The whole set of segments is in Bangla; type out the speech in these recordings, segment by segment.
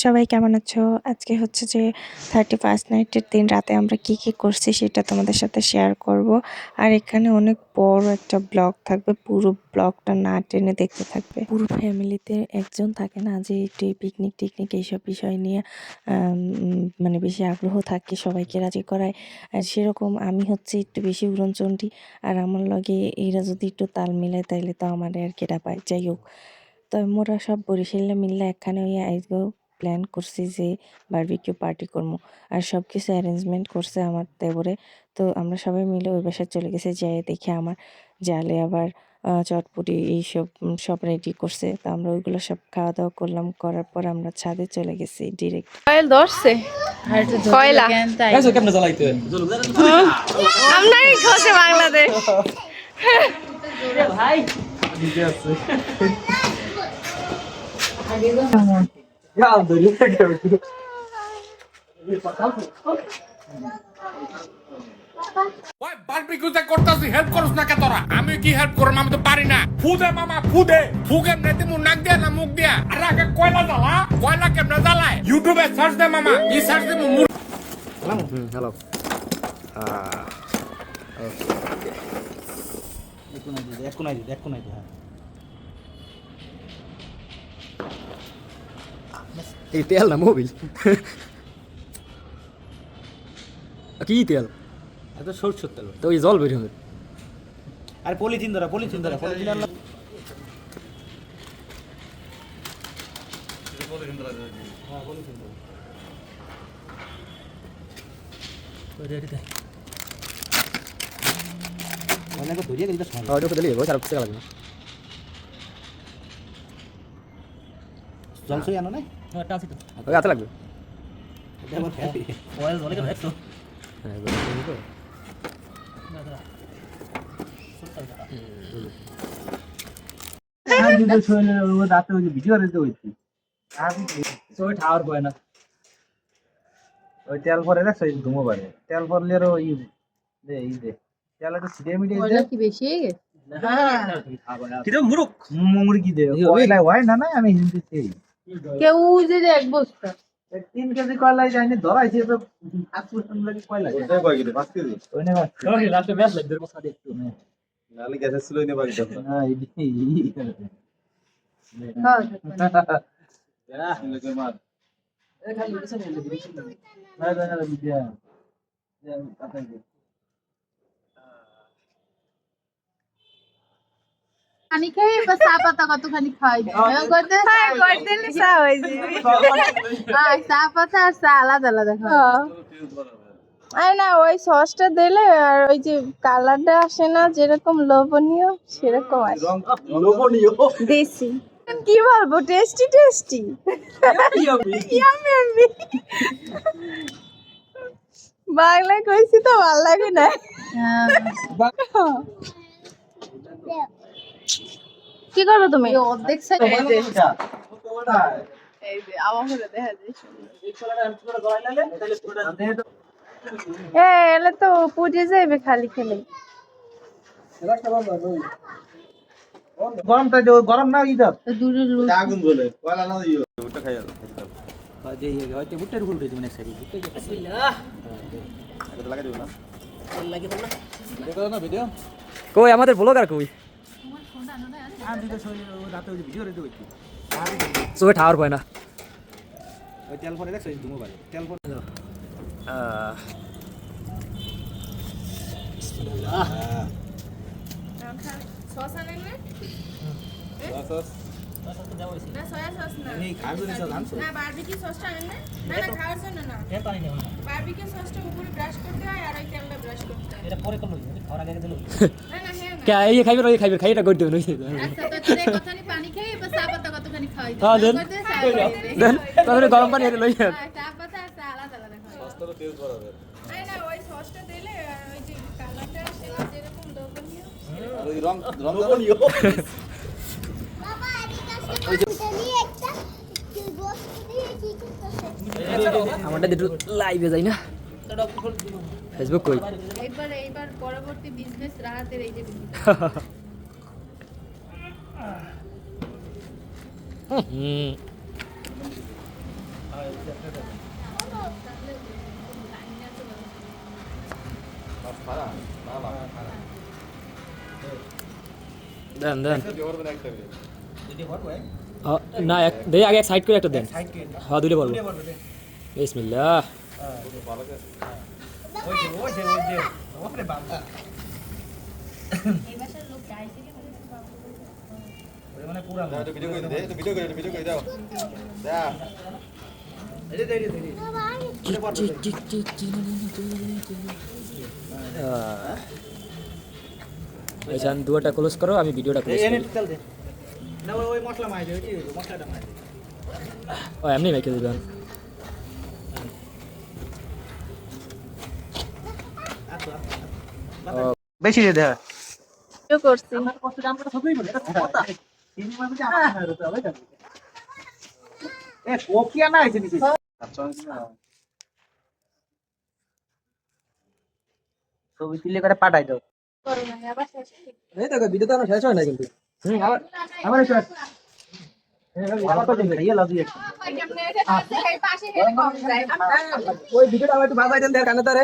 সবাই কেমন আছো? আজকে হচ্ছে যে 31st নাইটের দিন রাতে আমরা কি করছি সেটা তোমাদের সাথে শেয়ার করব। আর এখানে অনেক বড় একটা ব্লগ থাকবে, পুরো ব্লগটা না টেনে দেখতে থাকবে। পুরো ফ্যামিলিতে একজন থাকে না যে একটু পিকনিক টিকনিক এইসব বিষয় নিয়ে মানে বেশি আগ্রহ থাকে, সবাইকে রাজি করায়। আর সেরকম আমি হচ্ছে একটু বেশি উড়নচণ্ডী, আর আমার লগে এরা যদি একটু তাল মিলায় তাইলে তো আমার আর কেটা পায়। যাই হোক, তো মোরা সব বরিশালে মিললে একখানে ওই আইজগো প্ল্যান করছি যে বারবিকিউ পার্টি করবো। আর সব কিছু অ্যারেঞ্জমেন্ট করছে আমার দেবরে। তো আমরা সবাই মিলে ওই বাসায় চলে গেছি, যেয়ে দেখে আমার জালে আবার চটপটি এইসব সব রেডি করছে। তো আমরা ওইগুলো সব খাওয়া দাওয়া করলাম, করার পর আমরা ছাদে চলে গেছি ডিরেক্ট। কয়েল ধরছে কয়লা কেমনে জ্বালাইতে আমরাই খোঁজে বাংলাদেশ। ভাই দিতে আছে ওই বারবিকিউতে করতাছি, হেল্প করছ না কে তোরা? আমি কি হেল্প করব? আমি তো পারি না। ফুদে মামা ফুদে, ফুকে নেতে মুখ নাক দিয়া না মুখ দিয়া। আর আগে কয়লা জ্বালা, কয়লা কেমনে জ্বালায়? ইউটিউবে সার্চ দে মামা, ই সার্চ দে মুখ। হ্যালো এই তেল না মোবিল কি তেল? এত সরষের তেল তো ওই জল বের হবে। আর পলিথিন ধরা পলিথিন আনলাম। ধরিয়ে দিতে ওটা দিলে আর কিছু লাগবে না। জল সই আনো না ওই হাতে লাগবে। রাতে ওই ভিডিও রেতে হইছি ওই ঠাওয়ার কয় না ওই তেল ভরে রাখছ ধুমো বাড়ে তেল ভরলে আরো এই দে তেল একটু ছিটে মিটিয়ে কি বেশি হয়ে গেছে? কিরম মুরুক মুরগি দে কয়লা হয় না না আমি হিন্দি সেই কেউ যে এক বস্তা 3 কেজি কয়লা যায়নি ধরাইছে তো 5% লাগি কয়লা ওটা কয় কেজি 5 কেজি ওনে বাস ওই লাস্টে ব্যাস লাগবে বসা দে একটু নালে গ্যাস ছিল ইনে বাকি দাও হ্যাঁ এই হ্যাঁ যা লাগে মার এ খালি কিছু নেই না না না বিদ্যা আপনি পানি খাই বা চা পাতা কতখানি খাই করতে চা হয়ে যাবে। চা পাতা আর চা আলাদা আলাদা খাই। আরে না, ওই সসটা দিলে আর ওই যে কালারটা আসে না যেরকম লোভনীয় সেরকম আসে। লোভনীয় দেশি কি বলবো, টেস্টি টেস্টি ইয়ামি বাংলায় কইছি তো ভালো লাগে না। কি করবে তুমি? অর্ধেক সাইড এই যে আমার হলে দেখা যায় এলে তো পুড়ে যাইবে খালি খেলে। গরমটা গরম না ইদার দূরে আগুন বলে কয়লা না দিও ওটা খাই আর যে হয়তো বুটের ফুল দিতে মানে সারি বুটে বিসমিল্লাহ এটা লাগা দিও না লাগে তো না দেখো না ভিডিও কই আমাদের ব্লগার কই? আর দিতে সই রাতে ওই ভিডিও রেতে হইছি সবে ঠাওয়ার পায় না। ওই তেল ভরে রাখছ ধুমো বাড়ে তেল ভরে বিসমিল্লাহ সস আনেন না? সস না সয়া সস না। আমি খাইব না সস আনছো না বারবিকিউ সসটা আনেন না? না না খাওয়ার জন্য না। কেন পানি নেব না? বারবিকিউ সসটা উপরে ব্রাশ করতে হয় আর ওই তেলটা ব্রাশ করতে হয়। এটা পরে করলো, খাওয়ার আগে দিলো। না না হ্যাঁ না। কে এই খাইবে ওই খাইবে খাইটা কই দেন। আচ্ছা তো তোরে কতখানি পানি খাই বা চা পাতা কতখানি খাই? হ্যাঁ দেন দেন তাহলে গরম পানি এনে লই চা পাতা আর চা আলাদা আলাদা খাই। সসটা তো তেল ভরাবে। না না ওই সসটা দিলে আর ওই যে কালারটা আসে না যেরকম লোভনীয়। আর ওই রং লোভনীয় আমারটা একটু লাইভে যাই না। ফেসবুক কই? এইবার পরবর্তী বিজনেস রাহাতের এই যে দেন দেন না এক দে আগে এক সাইড করে একটা দেন হ্যাঁ দুইটা পড়বো বিসমিল্লাহ মানে পুরা আচ্ছা দুয়াটা ক্লোজ করো আমি ভিডিওটা ক্লোজ করি না ওই মশলা মাই দে ওই মশলাটা মাই দে ও এমনি মেখে দিবেন বেশি দে দে করছি এ কোকিয়া না আইছে নিচে ছবি তুলে করে পাঠাই দাও এই দেখো ভিডিও তো আমার শেষ হয় না কিন্তু আমার এসে আবার তো দিন ইয়ে লাভ দিয়ে ওই ভিডিওটা আমার একটু বাজাই দেন দেখ কানে তারে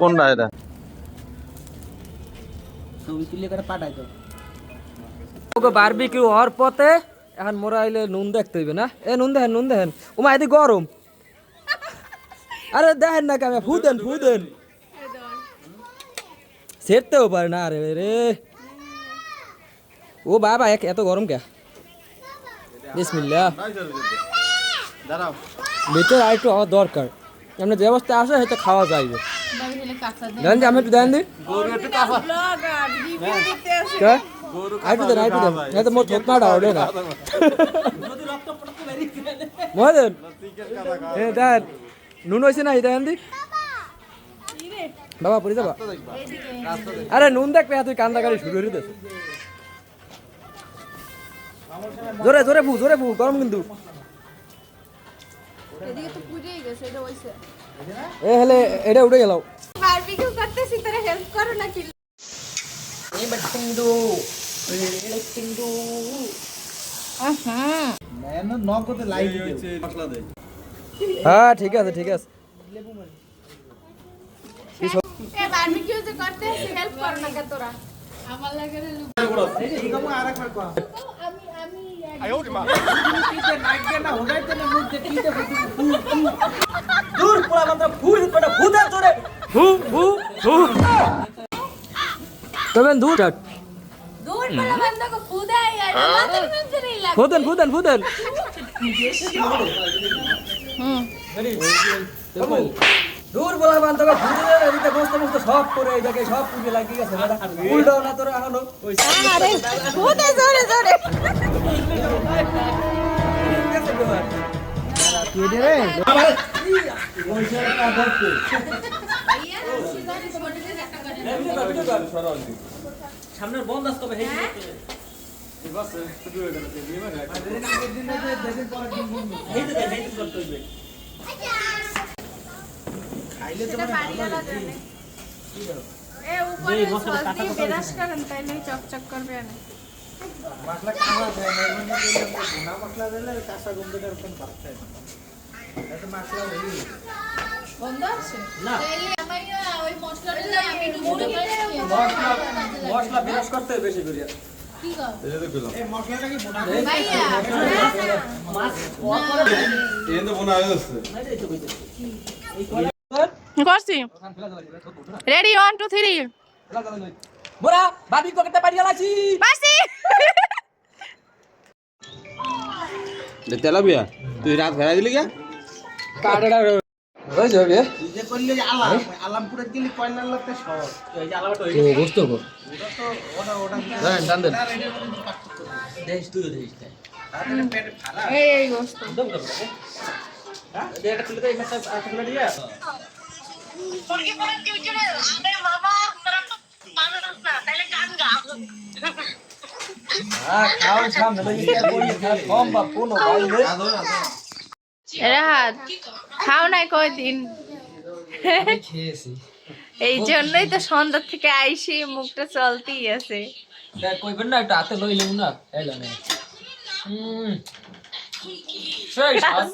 কোনটা এটা ছবি তুলে করে পাঠাই দাও ওকে বারবিকিউ হওয়ার পথে এখন মোরা আইলে নুন দেখতে হইবে না এ নুন দেখেন ওমা এদিকে গরম আরে দেখেন না কামে ফু দেন সেরতেও পারে না রে রে ও বাবা এত গরম কে বিসমিল্লাহ দাঁড়াও ভিতরে আর একটু হওয়া দরকার এমনি যে অবস্থা আসে সেটা খাওয়া যাইবে দেন যে আমি একটু দেন দি আইটু দেন না তো মোর থোকনা ডাউডে না মহাদেন এ দেন নুন হইছে না দেন দি বাবা পড়ে যাবা আরে নুন দেখবে তুই কান্দাকারি শুরু করে দিস জোরে ভু গরম কিন্তু এদিকে তো পুড়েই গেছে এটা হইছে এ হেলে এটা উঠে গেল বারবিকিউ করতেছি তোরা হেল্প করো না কি মেন নগদে লাইভ দিতে মশলা দে হ্যাঁ ঠিক আছে এ বারবিকিউ যে করতেছি হেল্প করো না কে তোরা আমার লাগে রে এই কম আরেকবার কর আমি কিতে নাইকে না হোগাইতে না মুখ যে কিতে দূর পোলা মাত্র ফুল পেটা ফুদে তোরে ফু তুমি দূর দূর পড়া বন্ধ কো ফুদাই আর মাথার মধ্যে নেই লাগে ফুদেন দূর বলা বান তোকে ফুদে এদিকে বসতে সব করে এই জায়গায় সব পুজো লাগিয়ে গেছে বেটা উল্টাও না তোরা এখনো ওই আরে ফুদে জোরে কেডে রে সামনের বন্ধ আসতে হবে এ উপরে সস দিয়ে বেরাস করেন তাইলে চকচক করবে না মশলা খাওয়া যায় না এর মধ্যে গুনা মশলা দিলে কাঁচা গন্ধটার কোন বাড়ছে এত মশলা হই বন্ধ আছে না। তাইলে আমি ওই মশলাটা আমি ডুবো মশলা বিনাশ করতে বেশি করিয়া কি কর এই মশলাটা কি বোনা ভাইয়া এনে বোনা হয়ে যাচ্ছে করছি রেডি 1 2 3 মোরা বাবি করতে পারি গেলাছি বাসি তেলাপিয়া তুই রাত ফেরাই দিলি কে কাটাটা ওই যাবে যে করলে আলামপুরে গেলে কয়লার লাগতে সহজ এই যে আলামটা তো বুঝতে হবে ওটা তো ওটা দেন টান দেন দেশ তুই দেশ তাহলে পেট ফালা এই গোস্ত হ্যাঁ এটা তুলে দে একটা তুলে দিয়া খাও সামনে লইয়ে কই কম বা কোন বাইরে রাত খাও নাই কয়দিন খেয়েছি এই জন্যই তো সন্ধ্যা থেকে আইসি মুখটা চলতেই আছে কইবেন না একটু হাতে লইলেও না এলো না সেই স্বাদ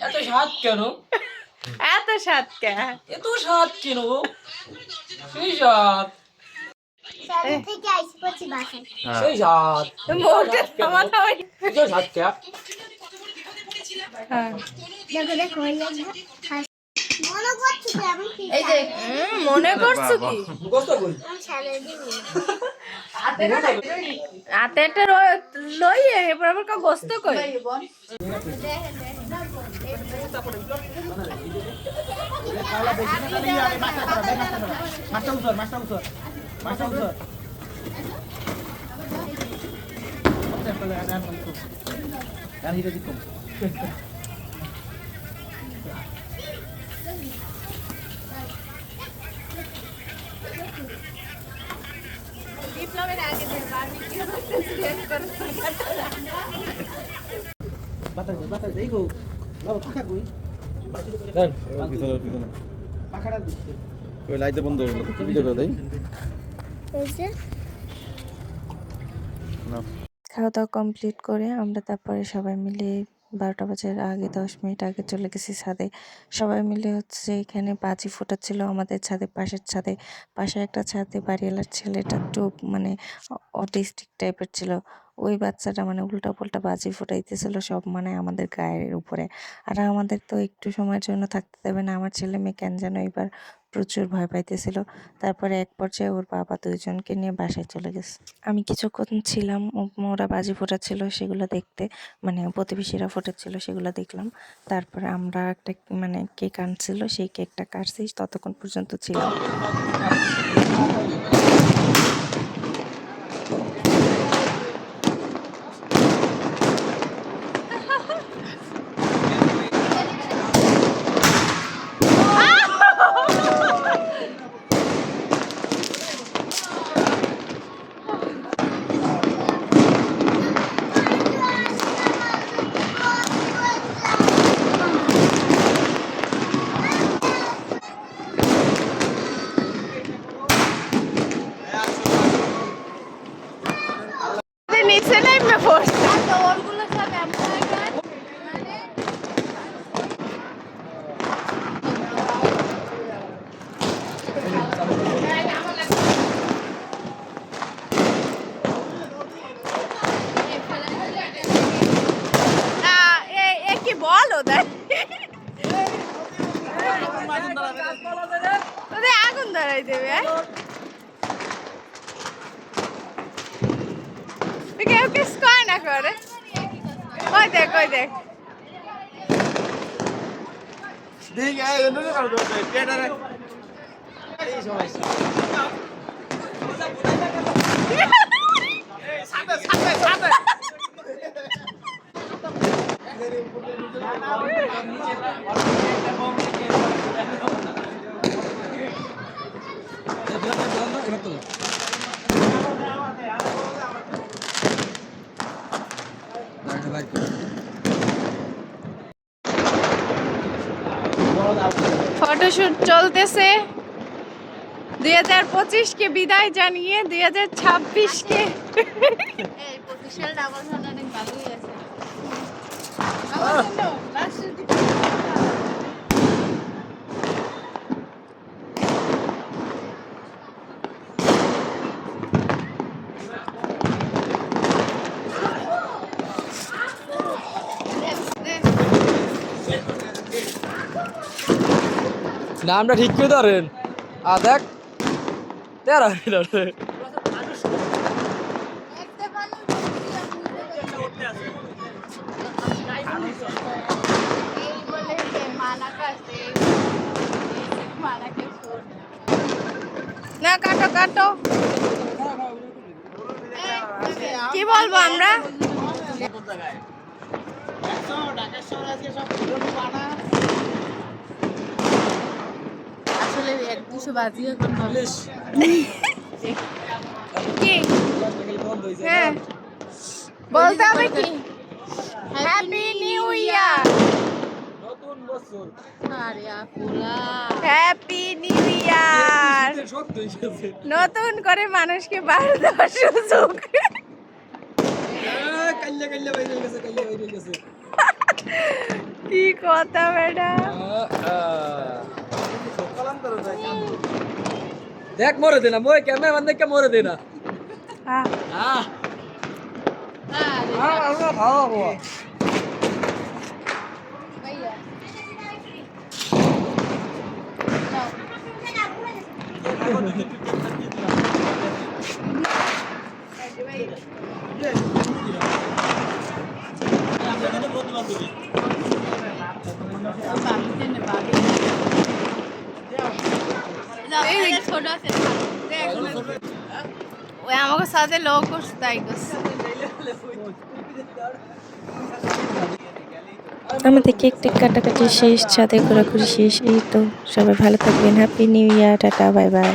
এত স্বাদ কেন এত স্বাদ কে এত স্বাদ কেন সেই স্বাদ থেকে আইসি করছি বাসায় সেই স্বাদ মোটে থামাতে হয় এই স্বাদ কে দেখো দেখো ওই লাগবে মনে করছি তো আমি কি এই যে মনে করছো কি গোস্ত কই সারা দিন হাতেটা লইয়ে এবার আবার কা গোস্ত কই ওই লাইটে বন্ধ হলো ভিডিও করে দেই হয়েছে খাওয়া দাওয়া কমপ্লিট করে আমরা তারপরে সবাই মিলে 12টা বাজার আগে 10 মিনিট আগে চলে গেছি ছাদে। সবাই মিলে হচ্ছে এখানে বাজি ফোটাচ্ছিল আমাদের ছাদে, পাশের ছাদে। পাশে একটা ছাদে বাড়িওয়ালার ছেলেটা একটু মানে অটিস্টিক টাইপের ছিল। ওই বাচ্চাটা মানে উল্টা পাল্টা বাজি ফুটাইতেছিল সব মানে আমাদের গায়ের উপরে। আর আমাদের তো একটু সময়ের জন্য থাকতে দেবে না। আমার ছেলে মেয়ে কেন যেন এবার প্রচুর ভয় পাইতেছিল। তারপরে এক পর্যায়ে ওর বাবা দুইজনকে নিয়ে বাসায় চলে গেছে। আমি কিছুক্ষণ ছিলাম, ওরা বাজি ফোটাচ্ছিল সেগুলো দেখতে, মানে প্রতিবেশীরা ফোটাচ্ছিল সেগুলো দেখলাম। তারপরে আমরা একটা মানে কেক আনছিল, সেই কেকটা কাটছি, ততক্ষণ পর্যন্ত ছিলাম। নিচে নেমে পড়ছে কি বলো আগুন ধরাই দেবে কেউ কিস করে না করে ওই দেখ ওই দেখ ফটোশুট চলতেছে 2025 কে বিদায় জানিয়ে 2026 কে এই 25 সাল ডাবল সাল অনেক ভালোই আছে নামটা ঠিক করে ধরেন দেখ তেরা না কাটো কাটো কি বলবো আমরা আসলে 1-200 বাজি এখন কি হ্যাঁ বলতে হবে কি হ্যাপি নিউ ইয়ার নতুন বছর আরে আপুলা হ্যাপি নিউ ইয়ার নতুন করে মানুষকে বার দেওয়ার সুযোগ কাল্লা কাল্লা বাইরে গেছে কি কথা বেটা। দেখ মরে দে না মই ক্যামেরা বন্ধ কে মরে দে না হ্যাঁ আহ আমরা খাওয়া বাবা ওই আমাকে সাথে লোক করছে তাই করছে আমাদের কেক টেক কাটাকাটি শেষ, ছাদে ঘোরাঘুরি শেষ। এই তো সবাই ভালো থাকবেন, happy new year, tata bye bye.